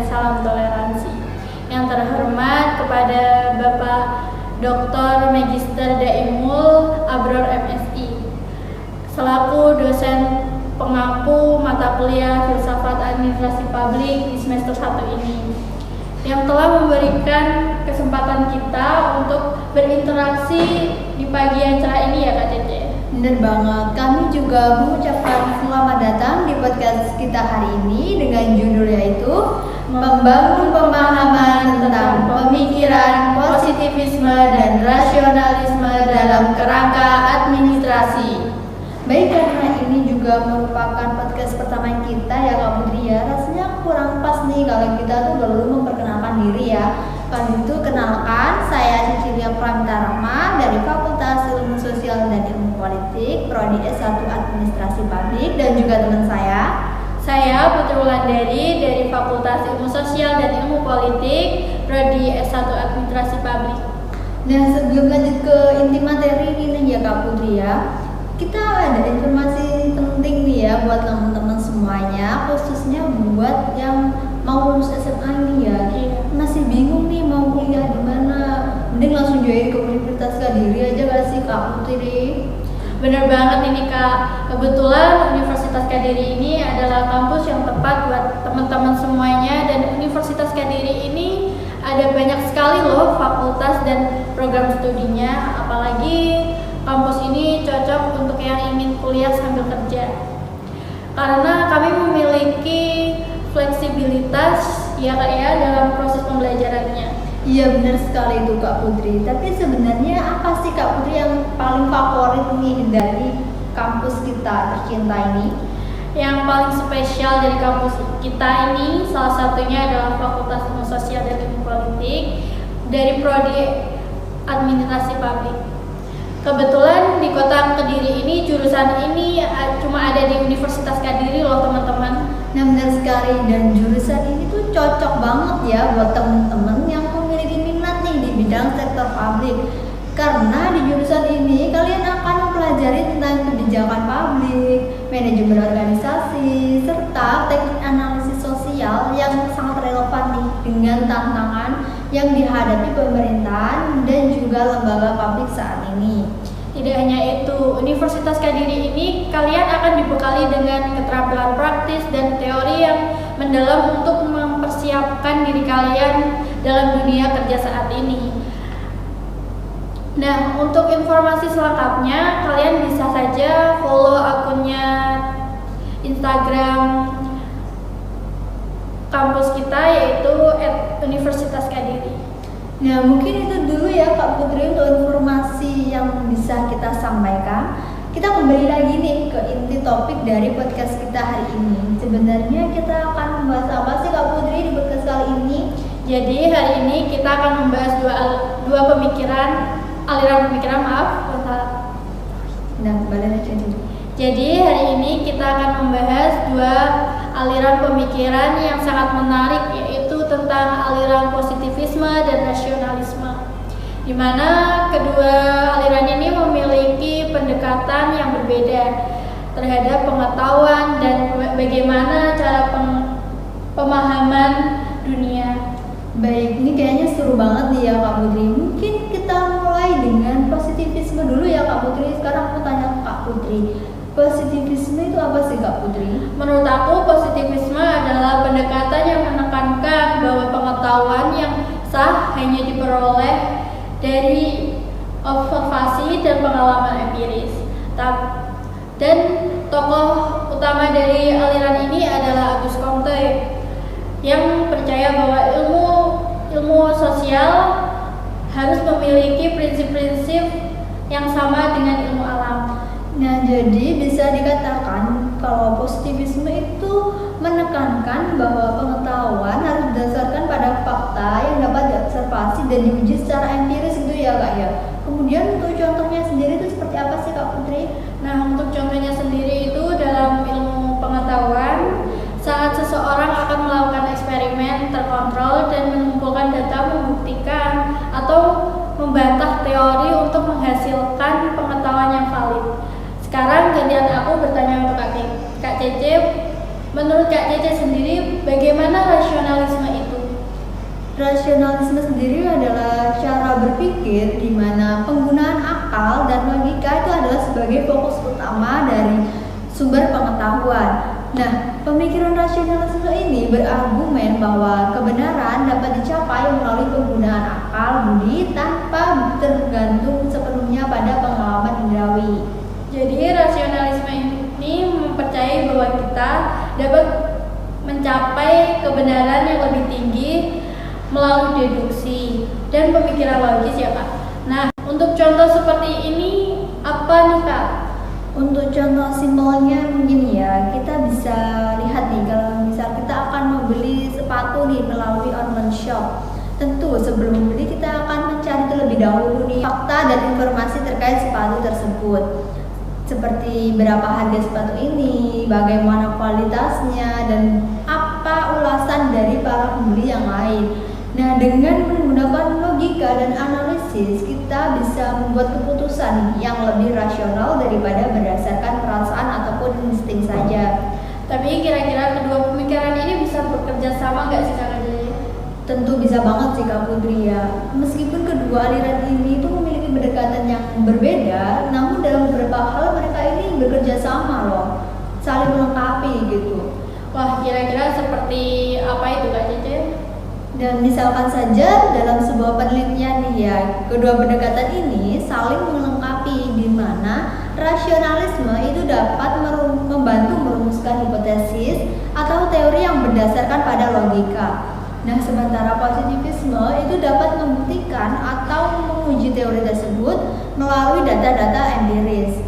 salam toleransi. Yang terhormat kepada Bapak Dr. Magister Daimul Abror MSI selaku dosen pengampu mata kuliah Filsafat Administrasi Publik di semester 1 ini, yang telah memberikan kesempatan kita untuk berinteraksi di pagi yang cerah ini ya Kak Cece. Bener banget, kami juga mengucapkan selamat datang di podcast kita hari ini dengan judul yaitu Membangun Pemahaman tentang Pemikiran, Positivisme, dan Rasionalisme dalam Kerangka Administrasi. Baik, karena ini juga merupakan podcast pertama kita ya Kak Putri ya, rasanya kurang pas nih kalau kita tuh dulu memperkenalkan diri ya. Kalau itu kenalkan, saya Cecilia Pramita Rahma dari Fakultas Ilmu Sosial dan Ilmu Politik, Prodi S1 Administrasi Publik, dan juga teman Saya Putri Wulandari dari Fakultas Ilmu Sosial dan Ilmu Politik, Prodi S1 Administrasi Publik. Nah, sebelum lanjut ke inti materi ini ya Kak Putri ya, kita ada informasi penting nih ya buat teman-teman semuanya, khususnya buat yang mau lulus SMA nih ya. Masih bingung nih mau kuliah di mana? Mending langsung join ke Universitas Kediri aja gak sih Kak Putri? Bener banget ini Kak, kebetulan Universitas Kediri ini adalah kampus yang tepat buat teman-teman semuanya, dan Universitas Kediri ini ada banyak sekali loh fakultas dan program studinya, apalagi kampus ini cocok untuk yang ingin kuliah sambil kerja. Karena kami memiliki fleksibilitas ya Kak ya dalam proses pembelajarannya. Iya benar sekali itu Kak Putri. Tapi sebenarnya apa sih Kak Putri yang paling favorit nih dari kampus kita tercinta ini? Yang paling spesial dari kampus kita ini salah satunya adalah Fakultas Ilmu Sosial dan Ilmu Politik dari Prodi Administrasi Publik. Kebetulan di kota Kediri ini jurusan ini cuma ada di Universitas Kediri loh teman-teman. Nah benar sekali, dan jurusan ini tuh cocok banget ya buat teman-teman yang memiliki minat nih di bidang sektor publik. Karena di jurusan ini kalian akan mempelajari tentang kebijakan publik, manajemen organisasi, serta teknik analisis sosial yang sangat relevan nih dengan tantangan yang dihadapi pemerintahan dan juga lembaga publik saat ini. Tidak hanya itu, Universitas Kediri ini kalian akan dibekali dengan keterampilan praktis dan teori yang mendalam untuk mempersiapkan diri kalian dalam dunia kerja saat ini. Nah, untuk informasi selengkapnya, kalian bisa saja follow akunnya Instagram kampus kita yaitu @Universitas Kediri. Nah mungkin itu dulu ya Kak Putri untuk informasi yang bisa kita sampaikan. Kita kembali lagi nih ke inti topik dari podcast kita hari ini. Sebenarnya kita akan membahas apa sih Kak Putri di podcast kali ini? Jadi hari ini kita akan membahas dua aliran pemikiran. Nah kembali aja dulu. Jadi hari ini kita akan membahas dua aliran pemikiran yang sangat menarik, yaitu tentang aliran positivisme dan rasionalisme, di mana kedua aliran ini memiliki pendekatan yang berbeda terhadap pengetahuan dan bagaimana cara pemahaman dunia. Baik, ini kayaknya seru banget nih ya Kak Putri. Mungkin kita mulai dengan positivisme dulu ya Kak Putri. Sekarang aku tanya Kak Putri, positivisme itu apa sih Kak Putri? Menurut aku, positivisme adalah pendekatan yang menekankan bahwa pengetahuan yang sah hanya diperoleh dari observasi dan pengalaman empiris. Dan tokoh utama dari aliran ini adalah Auguste Comte, yang percaya bahwa ilmu sosial harus memiliki prinsip-prinsip yang sama dengan ilmu alam. Nah, jadi bisa dikatakan kalau positivisme itu menekankan bahwa pengetahuan harus berdasarkan pada fakta yang dapat diobservasi dan diuji secara empiris gitu ya Kak ya. Kemudian untuk contohnya sendiri itu seperti apa sih Kak Putri? Nah, untuk contohnya sendiri itu dalam ilmu pengetahuan, saat seseorang akan melakukan eksperimen terkontrol dan mengumpulkan data membuktikan atau membantah teori untuk menghasilkan pengetahuan yang valid. Sekarang gantian aku bertanya untuk Kak Cece. Menurut Kak Cece sendiri, bagaimana rasionalisme itu? Rasionalisme sendiri adalah cara berpikir di mana penggunaan akal dan logika itu adalah sebagai fokus utama dari sumber pengetahuan. Nah, pemikiran rasionalisme ini berargumen bahwa kebenaran dapat dicapai melalui penggunaan akal budi tanpa tergantung sepenuhnya pada pengalaman indrawi. Jadi rasionalisme ini mempercayai bahwa kita dapat mencapai kebenaran yang lebih tinggi melalui deduksi dan pemikiran logis ya Kak. Nah, untuk contoh seperti ini apa nih Kak? Untuk contoh simpelnya mungkin ya, kita bisa lihat nih kalau misal kita akan membeli sepatu nih melalui online shop. Tentu sebelum membeli kita akan mencari terlebih dahulu nih fakta dan informasi terkait sepatu tersebut. Seperti berapa harga sepatu ini, bagaimana kualitasnya, dan apa ulasan dari para pembeli yang lain. Nah, dengan menggunakan logika dan analisis, kita bisa membuat keputusan yang lebih rasional daripada berdasarkan perasaan ataupun insting saja. Tapi kira-kira kedua pemikiran ini bisa bekerja sama nggak sih Kak? Tentu bisa banget sih Kak Putri ya. Meskipun kedua aliran ini itu memiliki pendekatan yang berbeda, namun dalam beberapa hal mereka ini bekerja sama loh, saling melengkapi gitu. Wah, kira-kira seperti apa itu Kak Cece? Dan misalkan saja dalam sebuah penelitian nih ya, kedua pendekatan ini saling melengkapi di mana rasionalisme itu dapat membantu merumuskan hipotesis atau teori yang berdasarkan pada logika. Nah, sementara positivisme itu dapat membuktikan atau menguji teori tersebut melalui data-data empiris.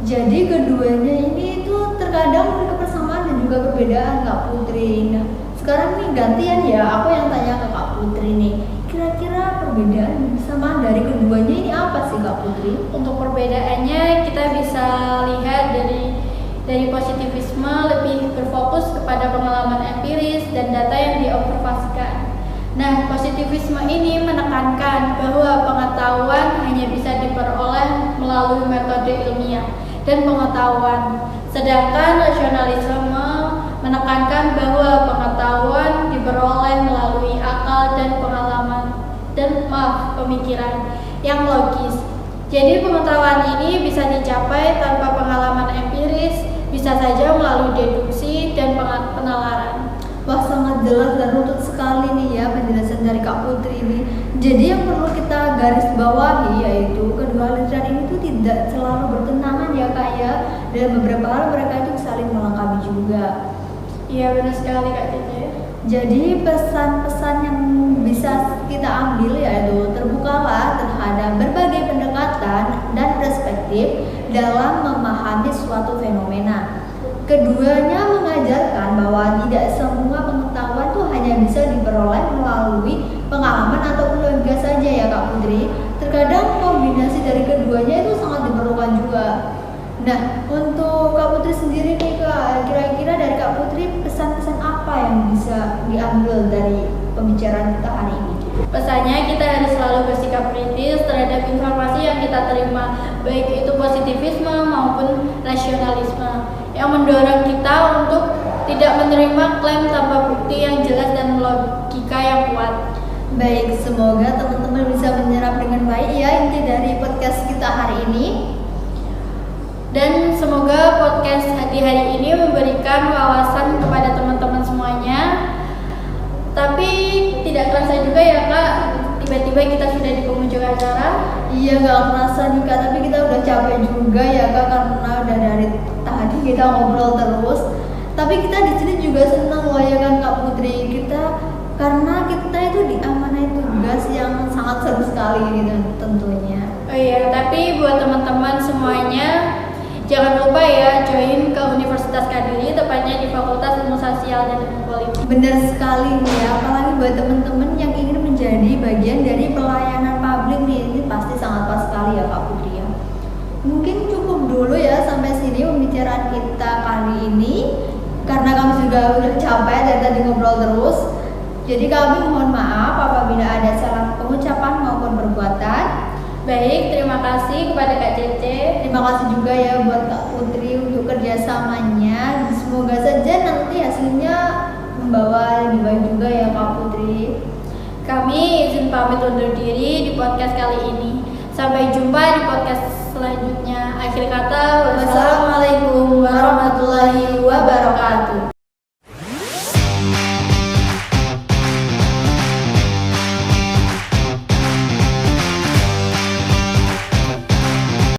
Jadi keduanya ini itu terkadang memiliki persamaan dan juga perbedaan Kak Putri. Nah, sekarang nih gantian ya, aku yang tanya ke Kak Putri nih. Kira-kira perbedaan dan persamaan dari keduanya ini apa sih Kak Putri? Untuk perbedaannya kita bisa lihat dari positivisme lebih berfokus kepada pengalaman empiris dan data yang diobservasikan. Nah, positivisme ini menekankan bahwa pengetahuan hanya bisa diperoleh melalui metode ilmiah dan pengetahuan. Sedangkan rasionalisme menekankan bahwa pengetahuan diperoleh melalui akal dan pemikiran yang logis. Jadi pengetahuan ini bisa dicapai tanpa pengalaman empiris, bisa saja melalui deduksi dan penalaran. Wah, sangat jelas dan runtut sekali nih ya penjelasan dari Kak Putri ini. Jadi yang perlu kita garis bawahi yaitu kedua aliran ini tuh tidak selalu bertentangan ya Kak ya. Dan beberapa hal mereka itu saling melengkapi juga. Iya, benar sekali Kak Cece. Jadi pesan-pesan yang bisa kita ambil yaitu terbukalah terhadap berbagai pendekatan dan perspektif dalam memahami suatu fenomena. Keduanya mengajarkan bahwa tidak semua pengetahuan itu hanya bisa diperoleh melalui pengalaman ataupun logika saja ya Kak Putri. Terkadang kombinasi dari keduanya itu sangat diperlukan juga. Nah, untuk Kak Putri sendiri nih Kak, kira-kira dari Kak Putri pesan-pesan apa yang bisa diambil dari pembicaraan kita hari ini? Pesannya kita harus selalu bersikap kritis terhadap informasi yang kita terima, baik itu positivisme maupun rasionalisme, yang mendorong kita untuk tidak menerima klaim tanpa bukti yang jelas dan logika yang kuat. Baik, semoga teman-teman bisa menyerap dengan baik ya inti dari podcast kita hari ini. Dan semoga podcast di hari ini memberikan wawasan kepada teman-teman semuanya. Tapi tidak kerasa juga ya Kak, tiba-tiba kita sudah di penghujung acara. Iya, gak kerasa nih Kak, tapi kita udah capek juga ya Kak karena udah dari tadi kita ngobrol terus. Tapi kita di sini juga senang loh ya kan Kak Putri, karena kita itu diamanai tugas yang sangat seru sekali gitu tentunya. Oh iya, tapi buat teman-teman semuanya jangan lupa ya join ke Universitas Kadiri, tepatnya di Fakultas Ilmu Sosial dan Ilmu Politik. Benar sekali nih ya, apalagi buat teman-teman yang ingin menjadi bagian dari pelayanan publik nih, ini pasti sangat pas sekali ya Kak Putri ya. Mungkin cukup dulu ya sampai sini pembicaraan kita kali ini, karena kami juga udah capek dari tadi ngobrol terus. Jadi kami mohon maaf apabila ada salah pengucapan maupun perbuatan. Baik, terima kasih kepada Kak Cece. Terima kasih juga ya buat Kak Putri untuk kerjasamanya. Semoga saja nanti hasilnya membawa lebih baik juga ya Kak Putri. Kami izin pamit undur diri di podcast kali ini. Sampai jumpa di podcast selanjutnya. Akhir kata, wassalamualaikum